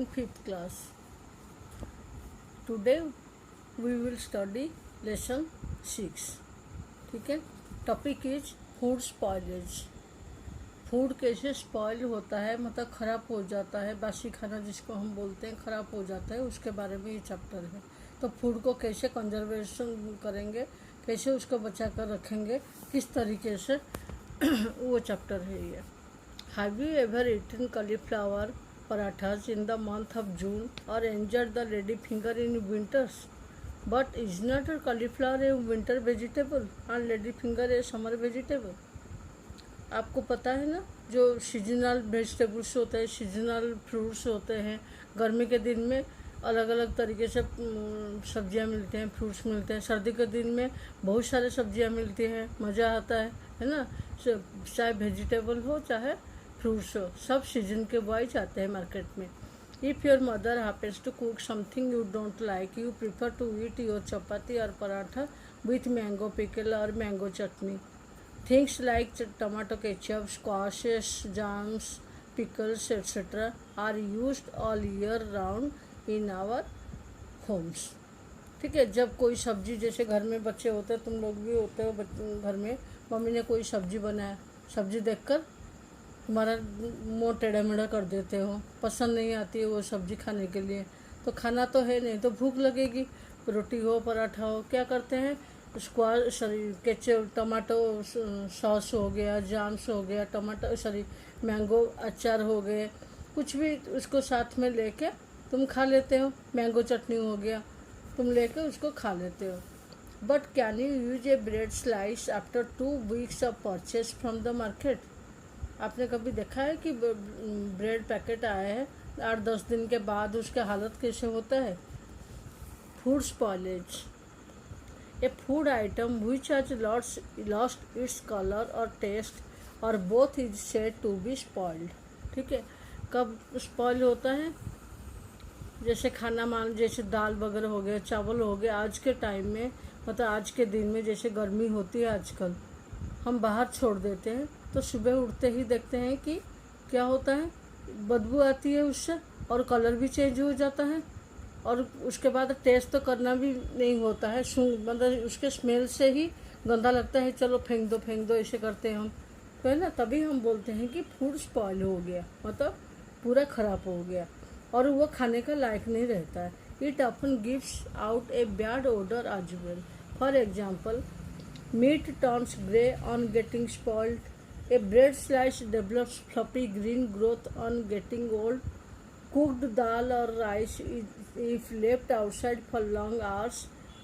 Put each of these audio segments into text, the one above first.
in 5th class. Today we will study lesson 6. ठीक है. Topic is food spoilage. Food कैसे spoil होता है, मतलब ख़राब हो जाता है, बासी खाना जिसको हम बोलते हैं ख़राब हो जाता है, उसके बारे में ये चैप्टर है. तो फूड को कैसे कंजर्वेशन करेंगे, कैसे उसको बचा कर रखेंगे, किस तरीके से वो चैप्टर है ये. Have you ever eaten cauliflower parathas in the month of June or enjoyed the lady finger in winters? But is not a cauliflower a winter vegetable and lady finger a summer vegetable? आपको पता है ना, जो seasonal vegetables होते हैं, seasonal fruits होते हैं, गर्मी के दिन में अलग अलग तरीके से सब्जियां मिलते हैं, फ्रूट्स मिलते हैं. सर्दी के दिन में बहुत सारे सब्जियां मिलती हैं, मज़ा आता है ना. चाहे वेजिटेबल हो चाहे फ्रूट्स हो, सब सीजन के वाइज आते हैं मार्केट में. If your mother happens to cook something you don't like, you prefer to eat your chapati और पराठा विथ मैंगो पिकल और mango chutney. Things like tomato ketchup, squashes, jams, pickles etcetera are used all year round in our homes. ठीक है. जब कोई सब्जी, जैसे घर में बच्चे होते हैं, तुम लोग भी होते हो घर में, मम्मी ने कोई सब्जी बनाया, सब्जी देखकर तुम्हारा मुँह टेढ़ा मेढ़ा कर देते हो, पसंद नहीं आती है वो सब्जी खाने के लिए. तो खाना तो है नहीं, तो भूख लगेगी. रोटी हो पराठा हो, क्या करते हैं, केचप, टमाटो सॉस हो गया, जाम्स हो गया, मैंगो अचार हो गए, कुछ भी उसको साथ में लेके तुम खा लेते हो. मैंगो चटनी हो गया, तुम लेके उसको खा लेते हो. But can you use A bread slice after 2 weeks of purchase from the market? आपने कभी देखा है कि ब्रेड पैकेट आया है 8-10 दिन के बाद उसका हालत कैसे होता है? Food spoilage. A food item which has lost its color or taste or both is said to be spoiled. ठीक है. कब स्पॉइल होता है? जैसे खाना जैसे दाल वगैरह हो गया, चावल हो गया, आज के टाइम में, मतलब आज के दिन में, जैसे गर्मी होती है आजकल, हम बाहर छोड़ देते हैं तो सुबह उठते ही देखते हैं कि क्या होता है, बदबू आती है उससे, और कलर भी चेंज हो जाता है, और उसके बाद टेस्ट तो करना भी नहीं होता है, मतलब उसके स्मेल से ही गंदा लगता है, चलो फेंक दो ऐसे करते हैं हम. तो है ना, तभी हम बोलते हैं कि फूड स्पॉइल हो गया, मतलब पूरा ख़राब हो गया और वो खाने का लायक नहीं रहता है. It often gives out a bad odour as well. For example, meat turns grey on getting spoiled. A bread slice develops fluffy green growth on getting old. Cooked dal or rice, if left outside for long hours,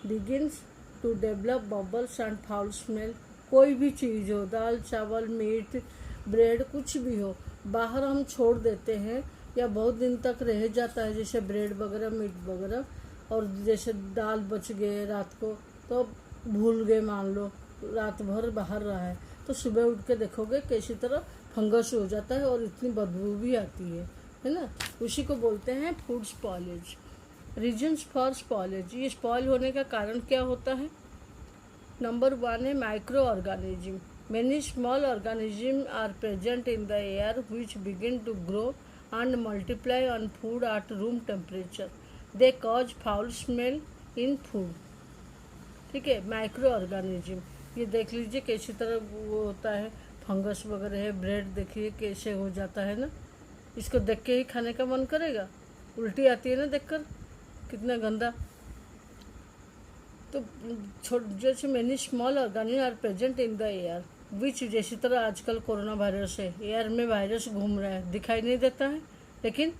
begins to develop bubbles and foul smell. कोई भी चीज़ हो, दाल चावल meet bread कुछ भी हो, बाहर हम छोड़ देते हैं या बहुत दिन तक रह जाता है, जैसे ब्रेड वगैरह मीट वगैरह, और जैसे दाल बच गए रात को तो भूल गए, मान लो रात भर बाहर रहा है, तो सुबह उठ के देखोगे कैसी तरह फंगस हो जाता है और इतनी बदबू भी आती है ना. उसी को बोलते हैं food spoilage. Reasons for spoilage. ये स्पॉइल होने का कारण क्या होता है? नंबर 1 है micro organism. Many small organism are present in the air which begin to grow and multiply on food at room temperature. They cause foul smell in food. ठीक है. माइक्रो ऑर्गेनिज्म, ये देख लीजिए कैसी तरह वो होता है, फंगस वगैरह है. ब्रेड देखिए कैसे हो जाता है ना, इसको देख के ही खाने का मन करेगा, उल्टी आती है ना देखकर, कितना गंदा. तो जैसे many small organism are present in the air which, जैसी तरह आजकल कोरोना वायरस है, एयर में वायरस घूम रहा है, दिखाई नहीं देता है लेकिन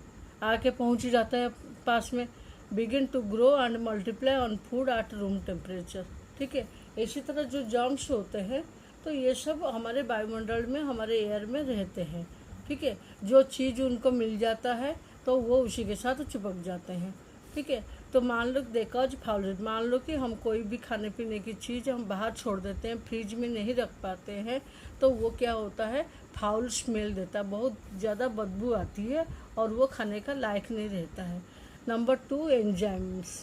आके पहुंच ही जाता है पास में. Begin to grow and multiply on food at room temperature. ठीक है. इसी तरह जो जर्म्स होते हैं, तो ये सब हमारे वायुमंडल में, हमारे एयर में रहते हैं. ठीक है. जो चीज़ उनको मिल जाता है तो वो उसी के साथ चिपक जाते हैं. ठीक है. तो मान लो देखोज फाउल, मान लो कि हम कोई भी खाने पीने की चीज़ हम बाहर छोड़ देते हैं, फ्रिज में नहीं रख पाते हैं, तो वो क्या होता है, फाउल स्मेल देता है, बहुत ज़्यादा बदबू आती है और वो खाने का लायक नहीं रहता है. Number 2 enzymes.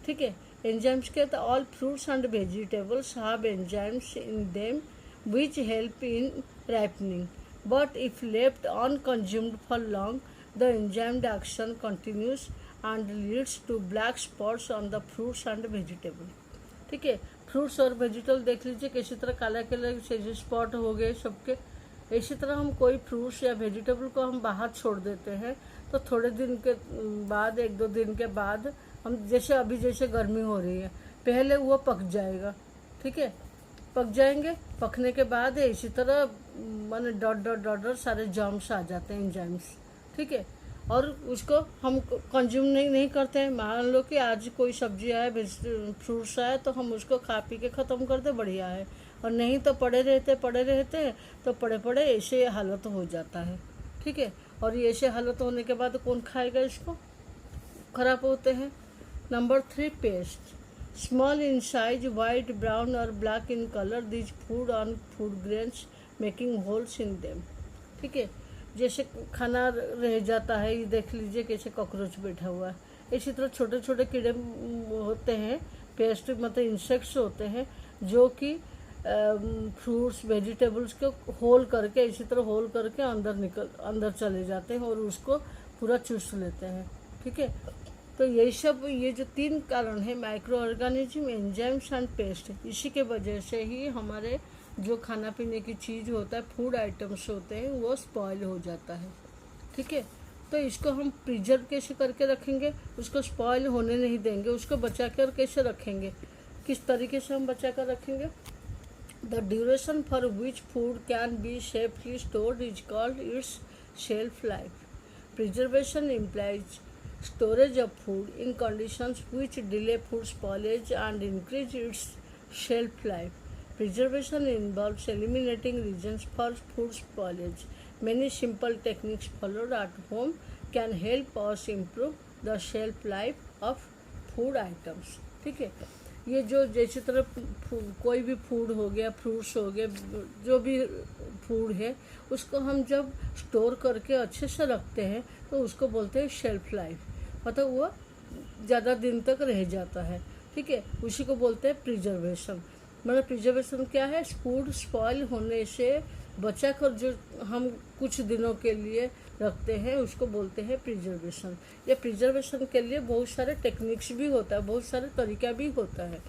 ठीक है. एंजाइम्स के तो all fruits and vegetables have enzymes in them which help in ripening. But if left unconsumed for long, the enzyme action continues and leads to black spots on the fruits and vegetable. ठीक है, fruits और vegetable देख लीजिए किसी तरह काला काला से स्पॉट हो गए सबके। इसी तरह हम कोई फ्रूट्स या वेजिटेबल को हम बाहर छोड़ देते हैं तो थोड़े दिन के बाद, 1-2 दिन के बाद, हम जैसे अभी जैसे गर्मी हो रही है, पहले वो पक जाएगा। ठीक है, पक जाएंगे, पकने के बाद इसी तरह माने डॉट डॉट डॉट डॉट सारे जर्म्स आ जाते हैं, एंजाइम्स। ठीक है, और उसको हम कंज्यूम नहीं करते हैं। मान लो कि आज कोई सब्जी आए, फ्रूट्स आए, तो हम उसको खा पी के ख़त्म कर दे, बढ़िया है। और नहीं तो पड़े रहते तो पड़े ऐसे हालत हो जाता है। ठीक है, और ये ऐसे हालत होने के बाद कौन खाएगा इसको, खराब होते हैं। Number 3, pest. Small in size, white, brown और black in colour, these food on food grains making holes in them. ठीक है, जैसे खाना रह जाता है, ये देख लीजिए कैसे कॉकरोच बैठा हुआ है। इसी तरह छोटे छोटे कीड़े होते हैं, पेस्ट मतलब इंसेक्ट्स होते हैं, जो कि फ्रूट्स वेजिटेबल्स को होल करके, इसी तरह होल करके अंदर चले जाते हैं और उसको पूरा चूस लेते हैं। ठीक है, तो यही सब, ये जो 3 कारण है, micro organism, enzymes and paste, इसी के वजह से ही हमारे जो खाना पीने की चीज़ होता है, फूड आइटम्स होते हैं, वो स्पॉइल हो जाता है। ठीक है, तो इसको हम प्रिजर्व कैसे करके रखेंगे, उसको स्पॉइल होने नहीं देंगे, उसको बचा कर कैसे रखेंगे, किस तरीके से हम बचा कर रखेंगे। The duration for which food can be safely stored is called its shelf life. Preservation implies storage of food in conditions which delay food spoilage and increase its shelf life. Preservation involves eliminating reasons for food spoilage. Many simple techniques followed at home can help us improve the shelf life of food items. ठीक है, ये जो जैसे तरह कोई भी food हो गया, फ्रूट्स हो गए, जो भी फूड है, उसको हम जब स्टोर करके अच्छे से रखते हैं तो उसको बोलते हैं शेल्फ लाइफ, मतलब वो ज़्यादा दिन तक रह जाता है। ठीक है, उसी को बोलते हैं प्रिजर्वेशन। मतलब प्रिजर्वेशन क्या है, फूड स्पॉइल होने से बचा कर जो हम कुछ दिनों के लिए रखते हैं उसको बोलते हैं प्रिजर्वेशन। ये प्रिजर्वेशन के लिए बहुत सारे टेक्निक्स भी होता है, बहुत सारे तरीका भी होता है।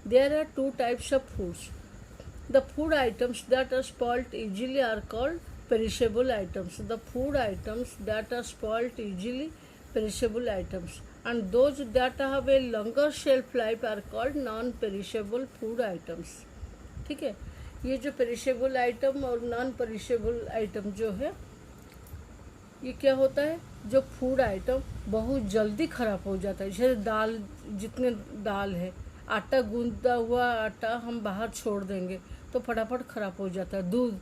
There are 2 types of foods. The food items that are spoiled easily are called perishable items. The food items that are spoiled easily perishable items, and those that have a longer shelf life are called non-perishable food items. ठीक है, ये जो perishable item और non perishable item जो है, ये क्या होता है, जो फूड आइटम बहुत जल्दी ख़राब हो जाता है। जैसे दाल, जितने दाल है, आटा, गूंदा हुआ आटा हम बाहर छोड़ देंगे तो फटाफट ख़राब हो जाता है। दूध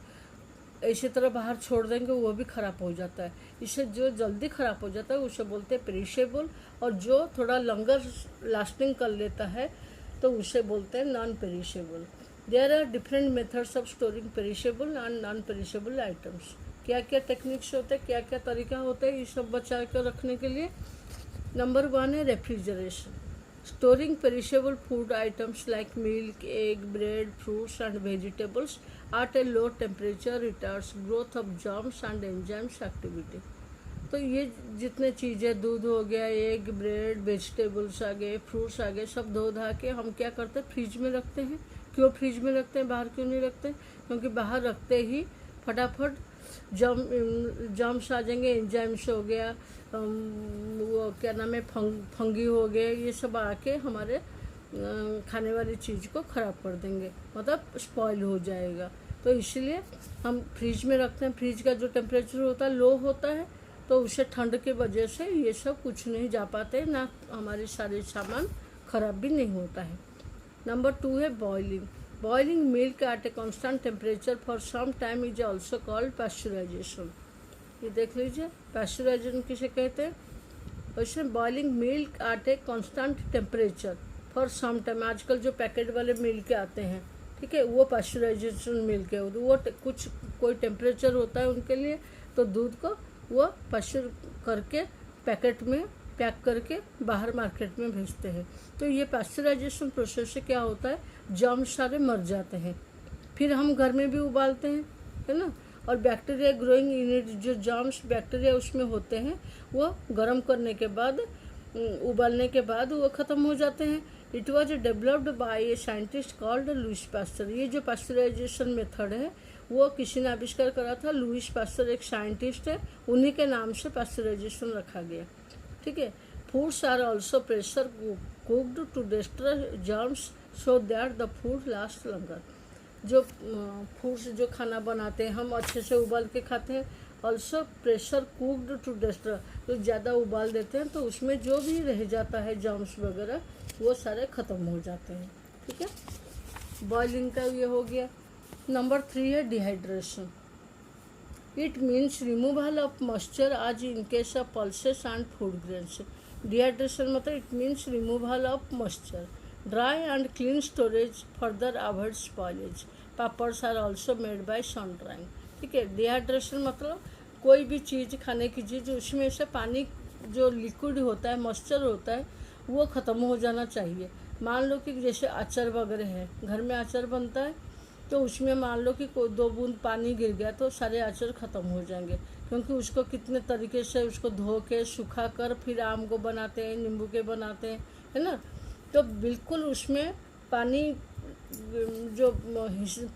इसी तरह बाहर छोड़ देंगे, वो भी ख़राब हो जाता है। इससे जो जल्दी ख़राब हो जाता है उसे बोलते हैं पेरिशेबल, और जो थोड़ा लंगर लास्टिंग कर लेता है तो उसे बोलते हैं non perishable. There are different methods of storing perishable and non perishable items. क्या क्या टेक्निक्स होते हैं, क्या क्या तरीका होता है ये सब बचा कर रखने के लिए। नंबर 1 है refrigeration. Storing perishable food items like milk, egg, bread, fruits and vegetables at a low temperature retards growth of germs and enzymes activity. तो ये जितने चीज़ें, दूध हो गया, एग, ब्रेड, वेजिटेबल्स आ गए, फ्रूट्स आ गए, सब धो धा के हम क्या करते हैं, फ्रिज में रखते हैं। क्यों फ्रिज में रखते हैं, बाहर क्यों नहीं रखते? क्योंकि बाहर रखते ही फटाफट जर्म्स आ जाएंगे, एंजाइम्स हो गया, वो क्या नाम है, फंगी हो गए, ये सब आके हमारे खाने वाली चीज़ को ख़राब कर देंगे, मतलब स्पॉइल हो जाएगा। तो इसलिए हम फ्रिज में रखते हैं। फ्रिज का जो टेम्परेचर होता है लो होता है, तो उसे ठंड के वजह से ये सब कुछ नहीं जा पाते, ना हमारे सारे सामान ख़राब भी नहीं होता है। नंबर 2 है boiling. Boiling milk at a constant temperature for some time is also called pasteurization. ये देख लीजिए, pasteurization किसे कहते हैं। वैसे boiling milk at a constant temperature for some time, आजकल जो पैकेट वाले मिल्क आते हैं, ठीक है, वो पास्चराइजेशन मिल्क है। वो कुछ कोई टेम्परेचर होता है उनके लिए, तो दूध को वो पास्चर करके पैकेट में पैक करके बाहर मार्केट में भेजते हैं। तो ये पास्चराइजेशन प्रोसेस से क्या होता है, जर्म सारे मर जाते हैं। फिर हम घर में भी उबालते हैं, है ना, और बैक्टीरिया ग्रोइंग इन इट, जो जर्म्स बैक्टीरिया उसमें होते हैं वो गर्म करने के बाद, उबालने के बाद वो ख़त्म हो जाते हैं। It was developed by a scientist called Lewis pasture. ये जो पास्चराइजेशन मेथड है वो किसी ने आविष्कार करा था, लुईस पास्चर एक साइंटिस्ट है, उन्हीं के नाम से पास्चराइजेशन रखा गया। ठीक है। Foods are also pressure cooked to destroy germs so that the food last longer. जो फूड्स जो खाना बनाते हैं हम अच्छे से उबाल के खाते हैं, also pressure cooked to destroy, तो ज़्यादा उबाल देते हैं तो उसमें जो भी रह जाता है जर्म्स वगैरह वो सारे ख़त्म हो जाते हैं। ठीक है। बॉइलिंग का ये हो गया। नंबर 3 है dehydration. It means removal of moisture as in case of pulses and food grains. Dehydration मतलब it means removal of moisture, dry and clean storage further avoid spoilage. Papads are also made by sun drying. ठीक है। Dehydration मतलब कोई भी चीज़, खाने की चीज़, उसमें से पानी जो लिक्विड होता है, मॉइस्चर होता है, वो ख़त्म हो जाना चाहिए। मान लो कि जैसे अचार वगैरह है, घर में अचार बनता है तो उसमें मान लो कि कोई 2 बूंद पानी गिर गया तो सारे अचार ख़त्म हो जाएंगे, क्योंकि उसको कितने तरीके से उसको धो के सुखा कर फिर आम को बनाते हैं, नींबू के बनाते हैं, है ना। तो बिल्कुल उसमें पानी, जो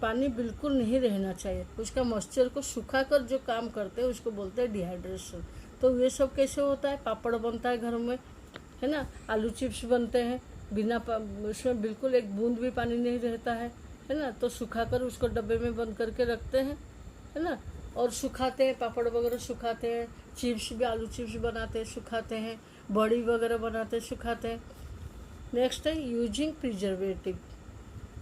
पानी बिल्कुल नहीं रहना चाहिए, उसका मॉइस्चर को सुखा कर जो काम करते हैं उसको बोलते हैं डिहाइड्रेशन। तो ये सब कैसे होता है? पापड़ बनता है घर में, है ना, आलू चिप्स बनते हैं, बिना उसमें बिल्कुल एक बूंद भी पानी नहीं रहता है ना, तो सुखाकर उसको डब्बे में बंद करके रखते हैं, है ना, और सुखाते हैं, पापड़ वगैरह सुखाते हैं, चिप्स भी, आलू चिप्स बनाते हैं सुखाते हैं, बड़ी वगैरह बनाते हैं सुखाते हैं। नेक्स्ट है यूजिंग प्रिजर्वेटिव।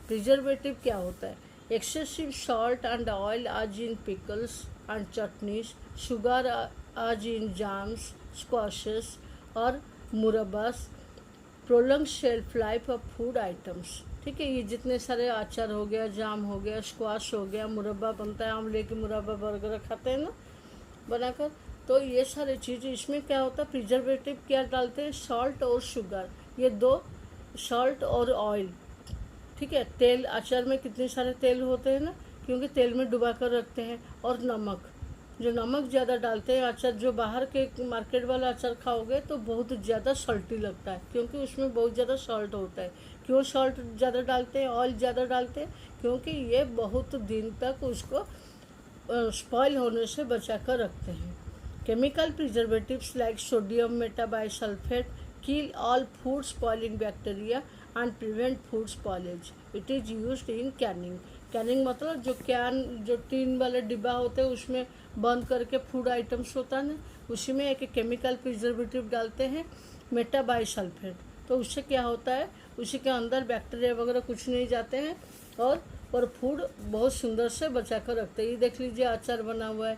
प्रिजर्वेटिव क्या होता है? Excessive salt and oil as in pickles and chutneys, sugar as in jams, squashes और murabbas, prolong shelf life of food items. ठीक है। ये जितने सारे अचार हो गया, जाम हो गया, स्क्वाश हो गया, मुरब्बा बनता है, आमले की मुरब्बा वगैरह खाते हैं ना बनाकर, तो ये सारे चीज़, इसमें क्या होता है? प्रिजर्वेटिव क्या डालते हैं? सॉल्ट और शुगर, ये 2, सॉल्ट और ऑयल। ठीक है। तेल, अचार में कितने सारे तेल होते हैं ना, क्योंकि तेल में डुबा कर रखते हैं, और नमक, जो नमक ज़्यादा डालते हैं अचार, जो बाहर के मार्केट वाला अचार खाओगे तो बहुत ज़्यादा सॉल्टी लगता है, क्योंकि उसमें बहुत ज़्यादा सॉल्ट होता है। क्यों सॉल्ट ज़्यादा डालते हैं, ऑयल ज़्यादा डालते हैं? क्योंकि ये बहुत दिन तक उसको स्पॉइल होने से बचा कर रखते हैं। Chemical preservatives like sodium metabisulphite kill all food spoiling bacteria and prevent food spoilage. It is used in canning. Canning मतलब जो कैन, जो टीन वाले डिब्बा होते हैं उसमें बंद करके फूड आइटम्स होता है ना, उसी में एक केमिकल प्रिजर्वेटिव डालते हैं, मेटाबाइसल्फेट। तो उससे क्या होता है? उसी के अंदर बैक्टीरिया वगैरह कुछ नहीं जाते हैं, और फूड बहुत सुंदर से बचा कर रखते हैं। ये देख लीजिए अचार बना हुआ है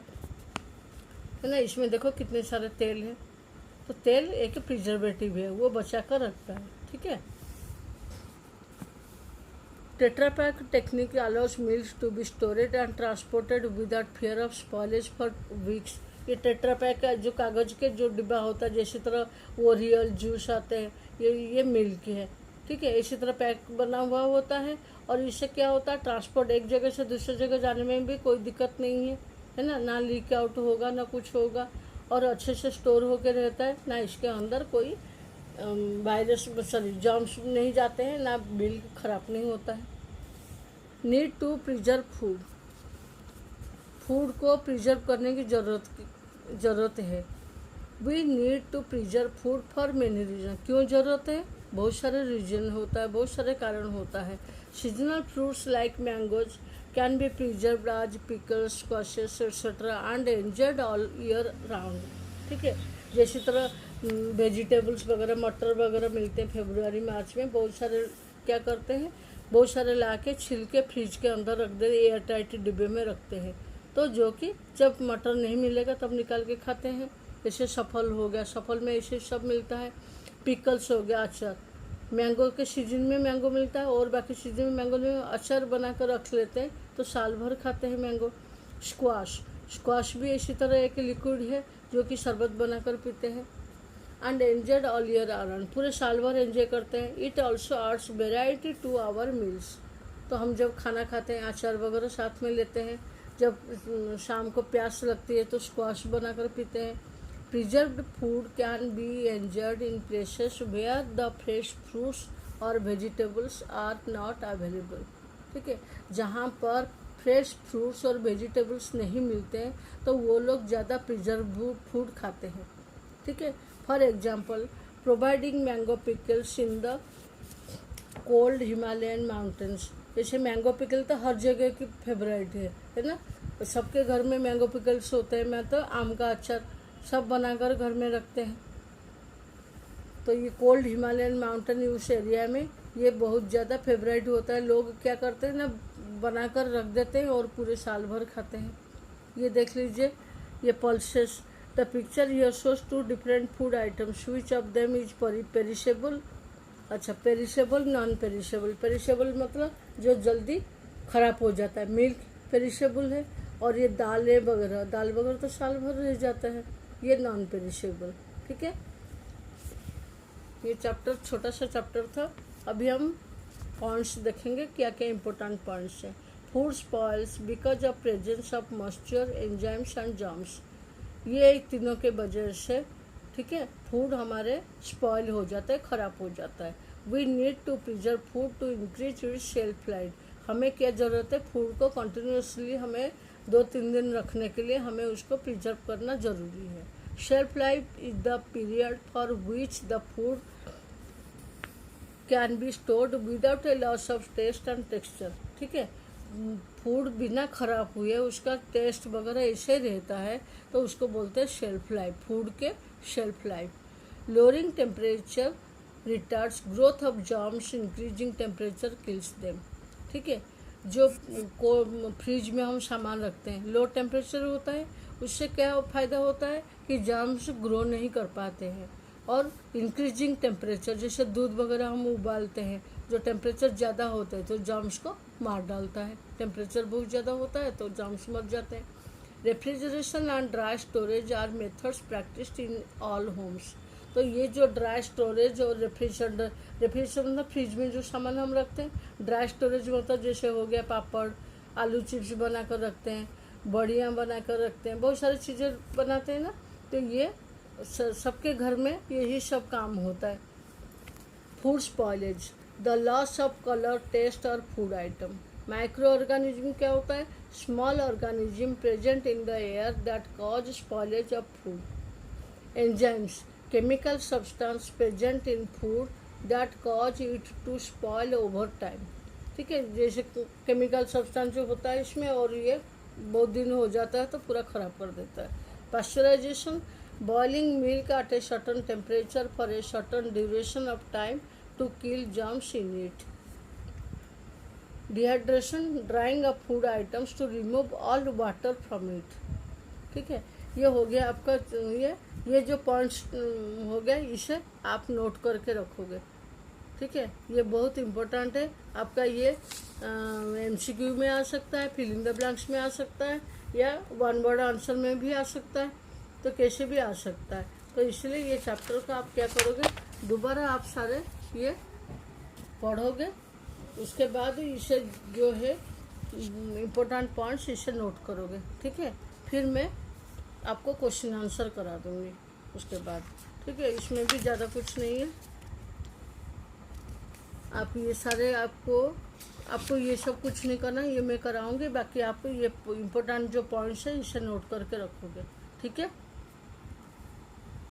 ना, इसमें देखो कितने सारे तेल हैं, तो तेल एक प्रिजर्वेटिव है, वो बचा कर रखता है। ठीक है। Tetra Pak technique allows milk to be stored and transported without fear of spoilage for weeks. ये टेट्रा पैक का जो कागज़ के जो डिब्बा होता है, जैसी तरह ओरियल जूस आते हैं, ये मिल्क है। ठीक है। इसी तरह पैक बना हुआ होता है, और इससे क्या होता है? ट्रांसपोर्ट, एक जगह से दूसरी जगह जाने में भी कोई दिक्कत नहीं है ना, ना लीक आउट होगा ना कुछ होगा, और अच्छे से स्टोर होकर रहता है, ना इसके अंदर कोई वायरस, सॉरी, जर्म्स नहीं जाते हैं, ना मिल्क खराब नहीं होता है। Need to preserve food. Food को प्रिजर्व करने की ज़रूरत है। We need to preserve food for many reason. क्यों ज़रूरत है? बहुत सारे रीजन होता है, बहुत सारे कारण होता है। Seasonal fruits like mangoes can be preserved as pickles, squashes etcetera and enjoyed all year round. ठीक है। जैसी तरह वेजिटेबल्स वगैरह, मटर वगैरह मिलते हैं फरवरी मार्च में, बहुत सारे क्या करते हैं, बहुत सारे ला के छिल के फ्रिज के अंदर रख दे, एयर टाइट डिब्बे में रखते हैं, तो जो कि जब मटर नहीं मिलेगा तब निकाल के खाते हैं। जैसे सफल हो गया, सफल में ऐसे सब मिलता है। पिकल्स हो गया, अचार, मैंगो के सीजन में मैंगो मिलता है, और बाकी सीजन में मैंगो में अचार बना कर रख लेते हैं, तो साल भर खाते हैं मैंगो। स्क्वाश भी इसी तरह एक लिक्विड है जो कि शरबत बनाकर पीते हैं। And enjoyed all year round, पूरे साल भर एंजॉय करते हैं। It also adds variety to our meals. तो हम जब खाना खाते हैं अचार वगैरह साथ में लेते हैं, जब शाम को प्यास लगती है तो स्क्वाश बनाकर पीते हैं। Preserved food can be enjoyed in places where the fresh fruits और वेजिटेबल्स आर नॉट अवेलेबल। ठीक है, जहाँ पर फ्रेश फ्रूट्स और वेजिटेबल्स नहीं मिलते हैं तो वो लोग ज़्यादा प्रिजर्व फूड खाते हैं। ठीक है, for example providing mango pickles in the cold Himalayan mountains. जैसे मैंगो पिकल तो हर जगह की फेवरेट है ना, तो सबके घर में मैंगो पिकल्स होते हैं। मैं तो आम का अचार सब बनाकर घर में रखते हैं। तो ये कोल्ड हिमालयन माउंटेन उस एरिया में ये बहुत ज़्यादा फेवरेट होता है। लोग क्या करते हैं ना, बनाकर रख देते हैं और पूरे साल भर खाते हैं। ये देख लीजिए, ये pulses. The picture here shows 2 different food items which of them is perishable. अच्छा, पेरिशेबल, नॉन पेरिशेबल। पेरिशेबल मतलब जो जल्दी ख़राब हो जाता है, मिल्क पेरिशेबल है। और ये दालें वगैरह, दाल वगैरह तो साल भर रह जाता है, ये नॉन पेरिशेबल। ठीक है, ये चैप्टर छोटा सा चैप्टर था। अभी हम पॉइंट्स देखेंगे, क्या क्या इंपॉर्टेंट पॉइंट्स हैं। Food spoils because of presence of moisture, enzymes and germs. ये तीनों के वजह से, ठीक है, फूड हमारे स्पॉइल हो जाता है, ख़राब हो जाता है। We need to preserve food to increase its shelf life. हमें क्या ज़रूरत है, फूड को कंटिन्यूसली हमें 2-3 दिन रखने के लिए हमें उसको प्रिजर्व करना ज़रूरी है। Shelf life is the period for which the food can be stored without a loss of taste and texture. ठीक है, फूड बिना खराब हुए उसका टेस्ट वगैरह ऐसे रहता है, तो उसको बोलते हैं शेल्फ लाइफ, फूड के shelf life. Lowering temperature retards growth of germs, increasing temperature kills them. ठीक है, जो फ्रिज में हम सामान रखते हैं, लो टेम्परेचर होता है, उससे क्या फ़ायदा होता है कि जर्म्स ग्रो नहीं कर पाते हैं। और इंक्रीजिंग टेम्परेचर, जैसे दूध वगैरह हम उबालते हैं, जो टेम्परेचर ज़्यादा होता है तो जर्म्स को मार डालता है। टेम्परेचर बहुत ज़्यादा होता है तो जर्म्स मर जाते हैं। Refrigeration and dry storage are methods practised in all homes. तो ये जो ड्राई स्टोरेज और रेफ्रिजरेशन मतलब फ्रिज में जो सामान हम रखते हैं, ड्राई स्टोरेज मतलब जैसे हो गया पापड़, आलू चिप्स बना कर रखते हैं, बड़ियाँ बना कर रखते हैं, बहुत सारी चीज़ें बनाते हैं ना, तो ये सबके घर में यही सब काम होता है। Food spoilage, the loss of colour, taste और फूड आइटम। माइक्रो ऑर्गेनिज्म क्या होता है, small organism present in the air that cause spoilage of food. Enzymes, chemical substance present in food that cause it to spoil over time. ठीक है, जैसे chemical substance जो होता है इसमें, और ये बहुत दिन हो जाता है तो पूरा ख़राब कर देता है। Pasteurisation, boiling milk at a certain temperature for a certain duration of time to kill germs in it. Dehydration, drying of food items to remove all water from it. ठीक है, ये हो गया आपका, ये जो पॉइंट्स हो गए इसे आप नोट करके रखोगे। ठीक है, ये बहुत इम्पोर्टेंट है आपका। ये MCQ में आ सकता है, फिल इन द ब्लैंक्स में आ सकता है, या 1 वर्ड आंसर में भी आ सकता है, तो कैसे भी आ सकता है। तो इसलिए ये चैप्टर का आप क्या करोगे, दोबारा आप सारे ये पढ़ोगे, उसके बाद इसे जो है इम्पोर्टेंट पॉइंट्स इसे नोट करोगे। ठीक है, फिर मैं आपको क्वेश्चन आंसर करा दूँगी उसके बाद। ठीक है, इसमें भी ज़्यादा कुछ नहीं है। आप ये सारे आपको ये सब कुछ नहीं करना, ये मैं कराऊंगी। बाकी आप ये इम्पोर्टेंट जो पॉइंट्स है इसे नोट करके रखोगे। ठीक है।